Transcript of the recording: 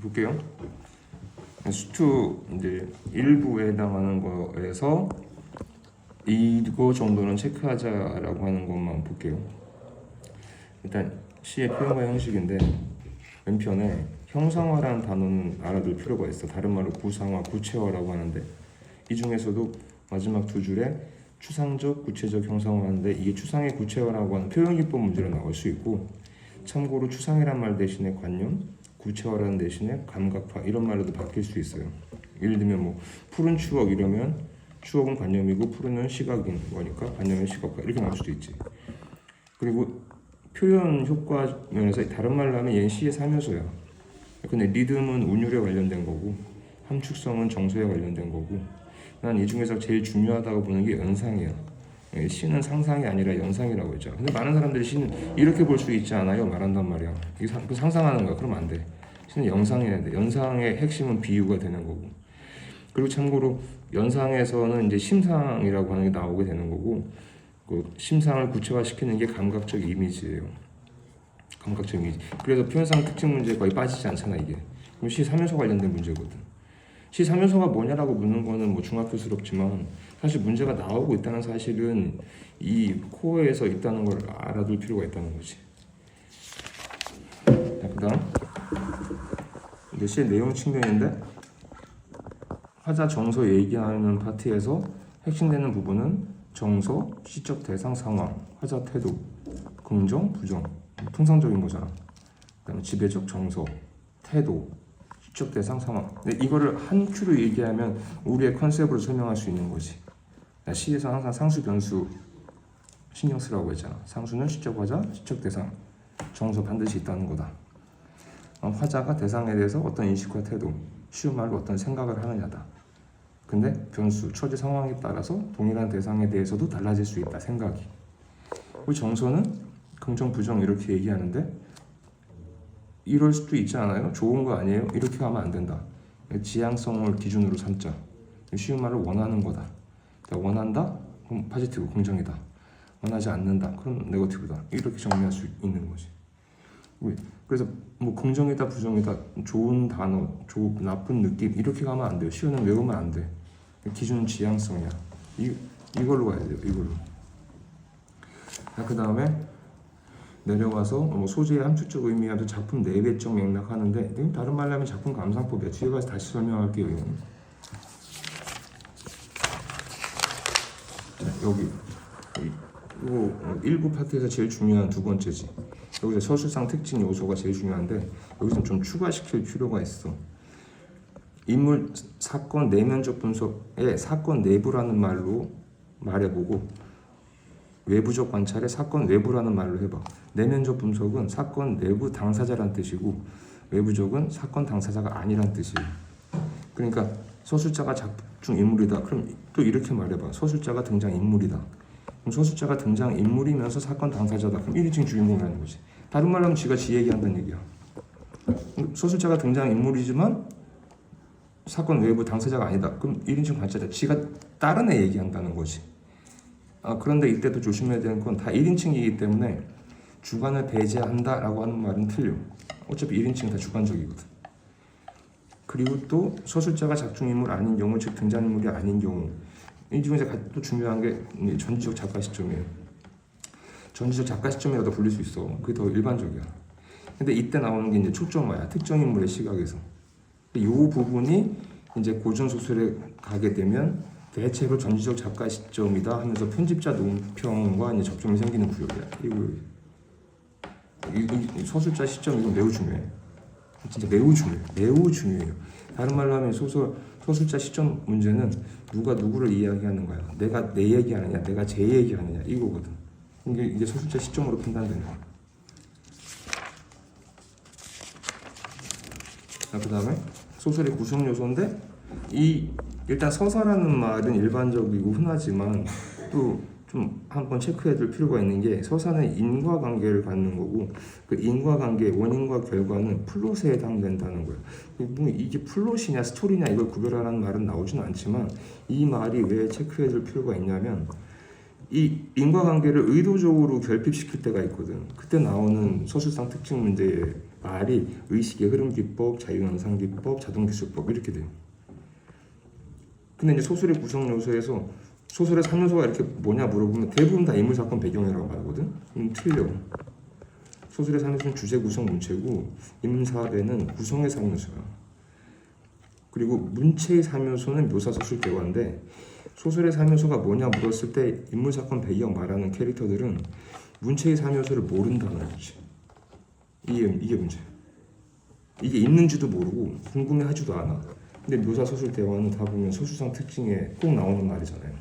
볼게요. 수투 이제 일부에 해당하는 거에서 이거 정도는 체크하자라고 하는 것만 볼게요. 일단 시의 표현과 형식인데 왼편에 형상화라는 단어는 알아둘 필요가 있어. 다른 말로 구상화, 구체화라고 하는데 이 중에서도 마지막 두 줄에 추상적, 구체적 형상화인데 이게 추상의 구체화라고 하는 표현기법 문제로 나올 수 있고, 참고로 추상이란 말 대신에 관념, 구체화라는 대신에 감각화 이런 말로도 바뀔 수 있어요. 예를 들면 뭐 푸른 추억 이러면 추억은 관념이고 푸른은 시각인 거니까 관념은 시각화 이렇게 나올 수도 있지. 그리고 표현 효과 면에서 다른 말로 하면 얘는 시의 삼요소야. 근데 리듬은 운율에 관련된 거고 함축성은 정서에 관련된 거고, 난 이 중에서 제일 중요하다고 보는 게 연상이야. 시는 상상이 아니라 연상이라고 했죠. 근데 많은 사람들이 시는 이렇게 볼 수 있지 않아요? 말한단 말이야. 이게 상상하는 거야. 그러면 안 돼. 시는 연상해야 돼. 연상의 핵심은 비유가 되는 거고. 그리고 참고로 연상에서는 이제 심상이라고 하는 게 나오게 되는 거고, 그 심상을 구체화시키는 게 감각적 이미지예요. 감각적 이미지. 그래서 표현상 특징 문제에 거의 빠지지 않잖아 이게. 그럼 시 3요소 관련된 문제거든. 시 3요소가 뭐냐라고 묻는 거는 뭐 중학교스럽지만 사실 문제가 나오고 있다는 사실은 이 코어에서 있다는 걸 알아둘 필요가 있다는 거지. 자, 그다음 이제 시의 내용 측면인데 화자 정서 얘기하는 파트에서 핵심되는 부분은 정서, 시적 대상 상황, 화자 태도, 긍정, 부정, 통상적인 거잖아. 그다음에 지배적 정서, 태도, 시적 대상 상황. 근데 이거를 한 큐로 얘기하면 우리의 컨셉으로 설명할 수 있는 거지. 시에서 항상 상수, 변수 신경 쓰라고 했잖아. 상수는 시적 화자, 시적 대상, 정서 반드시 있다는 거다. 화자가 대상에 대해서 어떤 인식과 태도, 쉬운 말로 어떤 생각을 하느냐다. 근데 변수, 처지 상황에 따라서 동일한 대상에 대해서도 달라질 수 있다, 생각이. 우리 정서는 긍정, 부정 이렇게 얘기하는데 이럴 수도 있지 않아요? 좋은 거 아니에요? 이렇게 하면 안 된다. 지향성을 기준으로 삼자. 쉬운 말로 원하는 거다. 원한다? 그럼 포지티브, 긍정이다. 원하지 않는다? 그럼 네거티브다. 이렇게 정리할 수 있는 거지. 그래서 뭐 긍정이다, 부정이다, 좋은 단어, 나쁜 느낌 이렇게 가면 안 돼요. 시우는 외우면 안 돼. 기준은 지향성이야. 이걸로 가야 돼요. 이걸로. 그 다음에 내려와서 뭐 소재의 함축적 의미와도 작품 내외적 맥락하는데, 다른 말로 하면 작품 감상법이야. 뒤에 가서 다시 설명할게요. 이거는. 자, 여기 이거 1부 파트에서 제일 중요한 두 번째지. 여기서 서술상 특징 요소가 제일 중요한데 여기서 좀 추가시킬 필요가 있어. 인물 사건 내면적 분석에 사건 내부라는 말로 말해보고 외부적 관찰에 사건 외부라는 말로 해봐. 내면적 분석은 사건 내부 당사자란 뜻이고 외부적은 사건 당사자가 아니란 뜻이에요. 그러니까 서술자가 작중 인물이다. 그럼 또 이렇게 말해봐. 서술자가 등장 인물이다. 그럼 서술자가 등장 인물이면서 사건 당사자다. 그럼 1인칭 주인공이라는 거지. 다른 말로 하면 지가 지 얘기한다는 얘기야. 서술자가 등장 인물이지만 사건 외부 당사자가 아니다. 그럼 1인칭 관찰자. 지가 다른 애 얘기한다는 거지. 그런데 이때도 조심해야 되는 건 다 1인칭이기 때문에 주관을 배제한다라고 하는 말은 틀려. 어차피 1인칭 다 주관적이거든. 그리고 또 서술자가 작중인물 아닌 경우, 즉 등장인물이 아닌 경우, 이 중에서 또 중요한 게 전지적 작가 시점이에요. 전지적 작가 시점이라도 불릴 수 있어. 그게 더 일반적이야. 근데 이때 나오는 게 이제 초점화야. 특정 인물의 시각에서. 이 부분이 이제 고전 소설에 가게 되면 대체로 전지적 작가 시점이다 하면서 편집자 논평과 이제 접점이 생기는 구역이야. 이 서술자 시점 이건 매우 중요해. 진짜 매우 중요해. 매우 중요해요. 다른 말로 하면 서술자 시점 문제는 누가 누구를 이야기하는 거야. 내가 내 얘기하느냐, 내가 제 얘기하느냐 이거거든. 이게 서술자 시점으로 판단되는 거야. 자, 그 다음에 소설의 구성 요소인데 일단 서사라는 말은 일반적이고 흔하지만 또 좀 한번 체크해둘 필요가 있는 게 서사는 인과관계를 갖는 거고 그 인과관계 원인과 결과는 플롯에 해당된다는 거예요. 뭐 이게 플롯이냐 스토리냐 이걸 구별하라는 말은 나오진 않지만 이 말이 왜 체크해둘 필요가 있냐면 이 인과관계를 의도적으로 결핍시킬 때가 있거든. 그때 나오는 서술상 특징 문제의 말이 의식의 흐름기법, 자유현상기법, 자동기술법 이렇게 돼요. 근데 이제 소설의 구성 요소에서 소설의 3요소가 이렇게 뭐냐 물어보면 대부분 다 인물 사건 배경이라고 말하거든. 틀려. 소설의 3요소는 주제 구성 문체고 인물 사업에는 구성의 3요소야. 그리고 문체의 3요소는 묘사 소술 대화인데 소설의 3요소가 뭐냐 물었을 때 인물 사건 배경 말하는 캐릭터들은 문체의 3요소를 모른다는 거지. 이게 문제. 이게 있는지도 모르고 궁금해하지도 않아. 근데 묘사 소술 대화는 다 보면 소수상 특징에 꼭 나오는 말이잖아요.